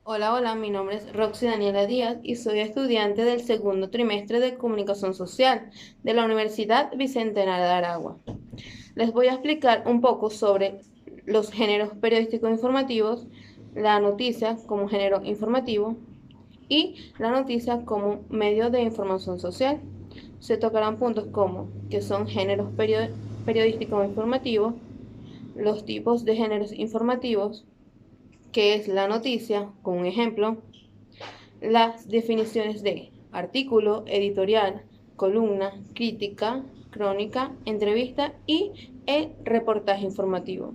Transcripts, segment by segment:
Hola, hola, mi nombre es Roxy Daniela Díaz y soy estudiante del segundo trimestre de Comunicación Social de la Universidad Bicentenario de Aragua. Les voy a explicar un poco sobre los géneros periodísticos informativos, la noticia como género informativo y la noticia como medio de información social. Se tocarán puntos como que son géneros periodísticos informativos, los tipos de géneros informativos, que es la noticia, con un ejemplo, las definiciones de artículo, editorial, columna, crítica, crónica, entrevista y el reportaje informativo.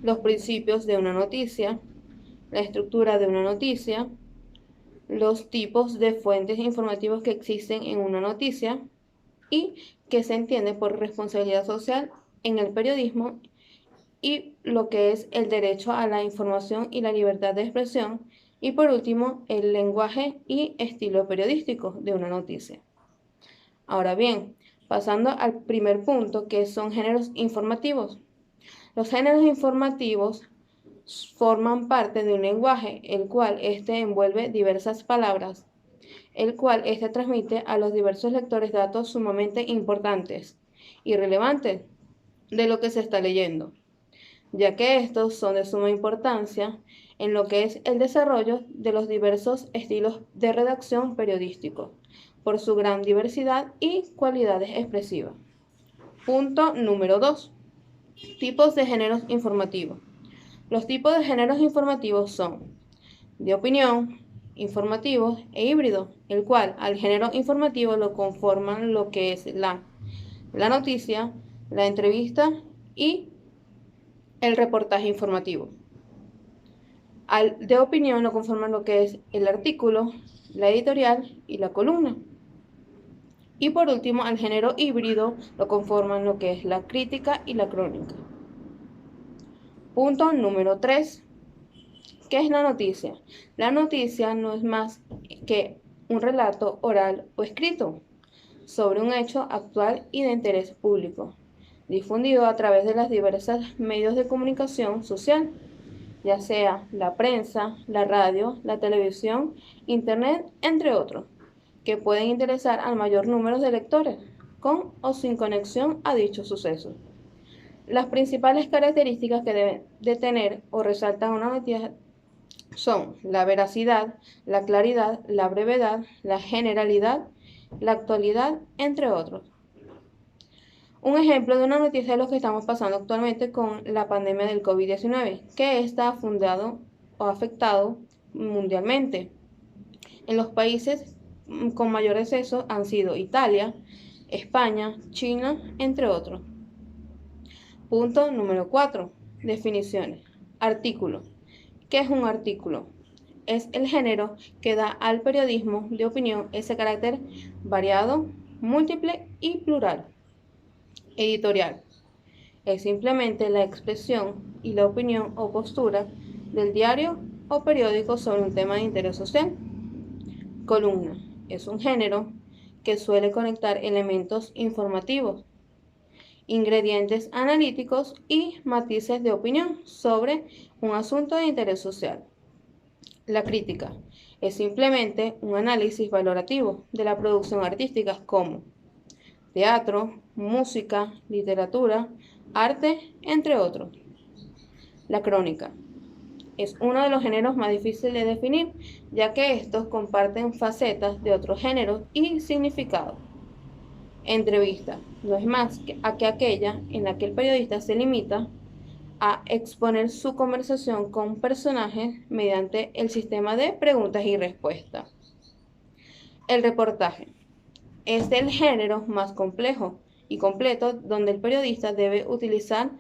Los principios de una noticia, la estructura de una noticia, los tipos de fuentes informativas que existen en una noticia y que se entiende por responsabilidad social en el periodismo y lo que es el derecho a la información y la libertad de expresión, y por último, el lenguaje y estilo periodístico de una noticia. Ahora bien, pasando al primer punto, que son géneros informativos. Los géneros informativos forman parte de un lenguaje, el cual envuelve diversas palabras, el cual transmite a los diversos lectores datos sumamente importantes y relevantes de lo que se está leyendo, ya que estos son de suma importancia en lo que es el desarrollo de los diversos estilos de redacción periodístico, por su gran diversidad y cualidades expresivas. Punto número 2. Tipos de géneros informativos. Los tipos de géneros informativos son de opinión, informativos e híbridos, el cual al género informativo lo conforman lo que es la noticia, la entrevista y el reportaje informativo. De opinión lo conforman lo que es el artículo, la editorial y la columna. Y por último, al género híbrido lo conforman lo que es la crítica y la crónica. Punto número 3. ¿Qué es la noticia? La noticia no es más que un relato oral o escrito sobre un hecho actual y de interés público, difundido a través de los diversos medios de comunicación social, ya sea la prensa, la radio, la televisión, internet, entre otros, que pueden interesar al mayor número de lectores, con o sin conexión a dichos sucesos. Las principales características que deben de tener o resaltan una noticia son la veracidad, la claridad, la brevedad, la generalidad, la actualidad, entre otros. Un ejemplo de una noticia es lo que estamos pasando actualmente con la pandemia del COVID-19, que está fundado o afectado mundialmente. En los países con mayor exceso han sido Italia, España, China, entre otros. Punto número 4. Definiciones. Artículo. ¿Qué es un artículo? Es el género que da al periodismo de opinión ese carácter variado, múltiple y plural. Editorial. Es simplemente la expresión y la opinión o postura del diario o periódico sobre un tema de interés social. Columna. Es un género que suele conectar elementos informativos, ingredientes analíticos y matices de opinión sobre un asunto de interés social. La crítica es simplemente un análisis valorativo de la producción artística como teatro, música, literatura, arte, entre otros. La crónica es uno de los géneros más difíciles de definir, ya que estos comparten facetas de otros géneros y significados. Entrevista no es más que aquella en la que el periodista se limita a exponer su conversación con personajes mediante el sistema de preguntas y respuestas. El reportaje es el género más complejo y completo donde el periodista debe utilizar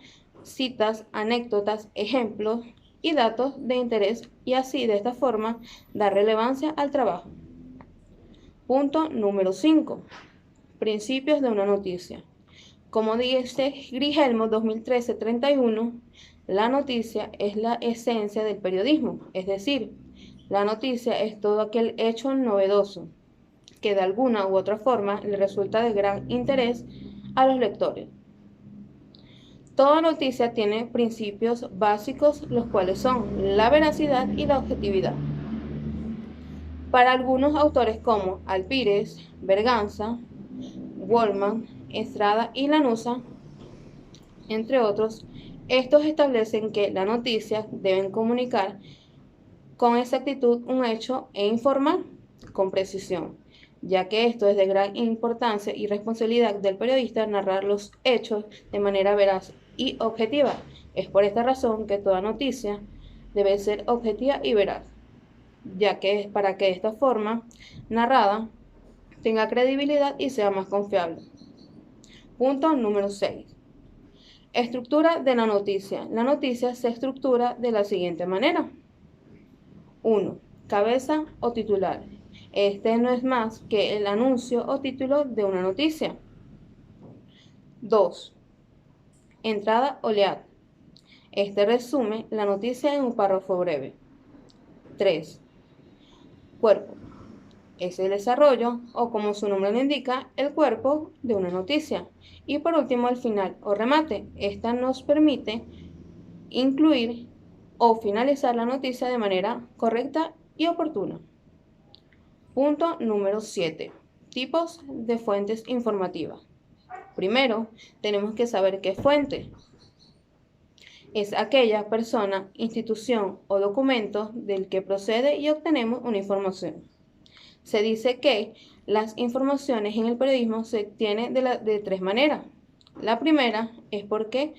citas, anécdotas, ejemplos y datos de interés y así de esta forma dar relevancia al trabajo. Punto número 5. Principios de una noticia. Como dice Grigelmo 2013-31, la noticia es la esencia del periodismo, es decir, la noticia es todo aquel hecho novedoso que de alguna u otra forma le resulta de gran interés a los lectores. Toda noticia tiene principios básicos, los cuales son la veracidad y la objetividad. Para algunos autores como Alpírez, Berganza, Wollman, Estrada y Lanuza, entre otros, estos establecen que la noticia deben comunicar con exactitud un hecho e informar con precisión, ya que esto es de gran importancia y responsabilidad del periodista narrar los hechos de manera veraz y objetiva. Es por esta razón que toda noticia debe ser objetiva y veraz, ya que es para que de esta forma narrada tenga credibilidad y sea más confiable. Punto número 6. Estructura de la noticia. La noticia se estructura de la siguiente manera. 1. Cabeza o titular. Este no es más que el anuncio o título de una noticia. 2. Entrada o lead. Este resume la noticia en un párrafo breve. 3. Cuerpo. Es el desarrollo, o como su nombre lo indica, el cuerpo de una noticia. Y por último, el final o remate. Esta nos permite incluir o finalizar la noticia de manera correcta y oportuna. Punto número 7. Tipos de fuentes informativas. Primero, tenemos que saber qué fuente es aquella persona, institución o documento del que procede y obtenemos una información. Se dice que las informaciones en el periodismo se obtienen de tres maneras. La primera es porque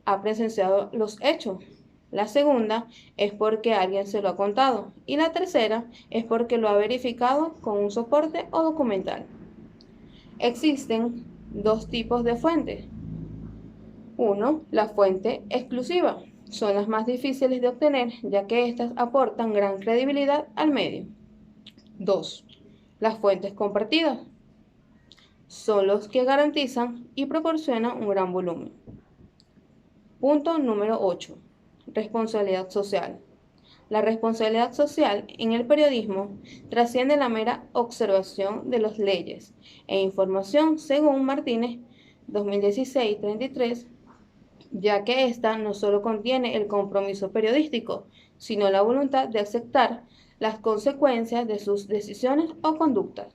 ha presenciado los hechos. La segunda es porque alguien se lo ha contado. Y la tercera es porque lo ha verificado con un soporte o documental. Existen dos tipos de fuentes. Uno, la fuente exclusiva. Son las más difíciles de obtener, ya que éstas aportan gran credibilidad al medio. 2. Las fuentes compartidas. Son los que garantizan y proporcionan un gran volumen. Punto número 8. Responsabilidad social. La responsabilidad social en el periodismo trasciende la mera observación de las leyes e información según Martínez 2016-33, ya que ésta no solo contiene el compromiso periodístico, sino la voluntad de aceptar las consecuencias de sus decisiones o conductas.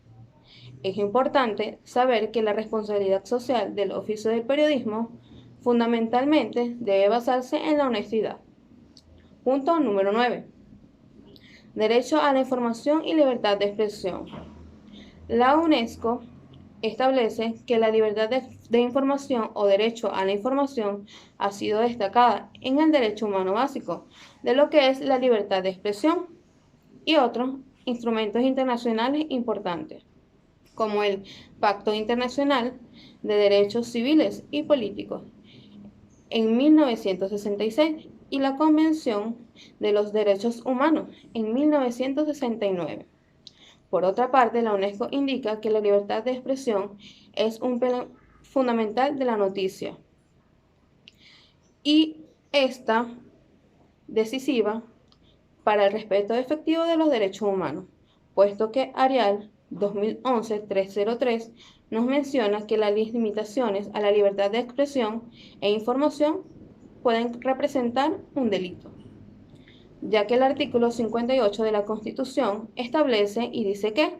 Es importante saber que la responsabilidad social del oficio del periodismo fundamentalmente debe basarse en la honestidad. Punto número 9. Derecho a la información y libertad de expresión. La UNESCO establece que la libertad de información o derecho a la información ha sido destacada en el derecho humano básico de lo que es la libertad de expresión y otros instrumentos internacionales importantes, como el Pacto Internacional de Derechos Civiles y Políticos en 1966 y la Convención de los Derechos Humanos en 1969. Por otra parte, la UNESCO indica que la libertad de expresión es un pilar fundamental de la noticia y esta decisiva para el respeto efectivo de los derechos humanos, puesto que Arial 2011-303 nos menciona que las limitaciones a la libertad de expresión e información pueden representar un delito, ya que el artículo 58 de la Constitución establece y dice que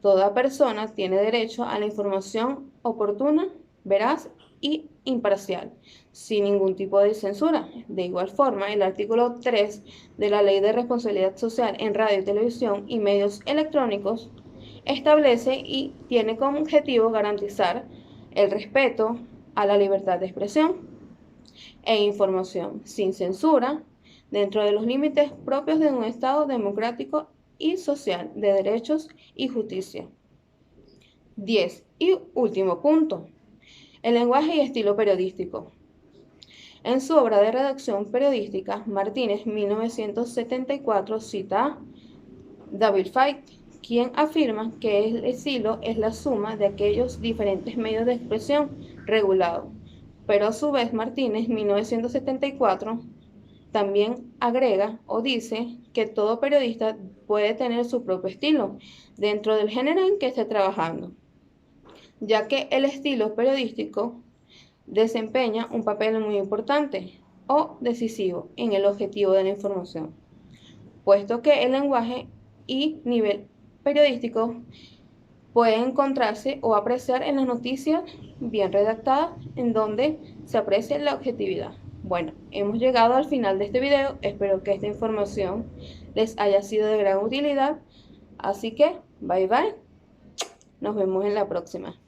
toda persona tiene derecho a la información oportuna, veraz y imparcial, sin ningún tipo de censura. De igual forma, el artículo 3 de la Ley de Responsabilidad Social en Radio, Televisión y Medios Electrónicos establece y tiene como objetivo garantizar el respeto a la libertad de expresión e información sin censura dentro de los límites propios de un Estado democrático y social de derechos y justicia. 10. Y último punto. El lenguaje y estilo periodístico. En su obra de redacción periodística, Martínez, 1974, cita a David Fite, quien afirma que el estilo es la suma de aquellos diferentes medios de expresión regulados. Pero a su vez, Martínez, 1974, también agrega o dice que todo periodista puede tener su propio estilo dentro del género en que esté trabajando, ya que el estilo periodístico desempeña un papel muy importante o decisivo en el objetivo de la información, puesto que el lenguaje y nivel periodístico pueden encontrarse o apreciar en las noticias bien redactadas en donde se aprecia la objetividad. Bueno, hemos llegado al final de este video, espero que esta información les haya sido de gran utilidad, así que bye bye, nos vemos en la próxima.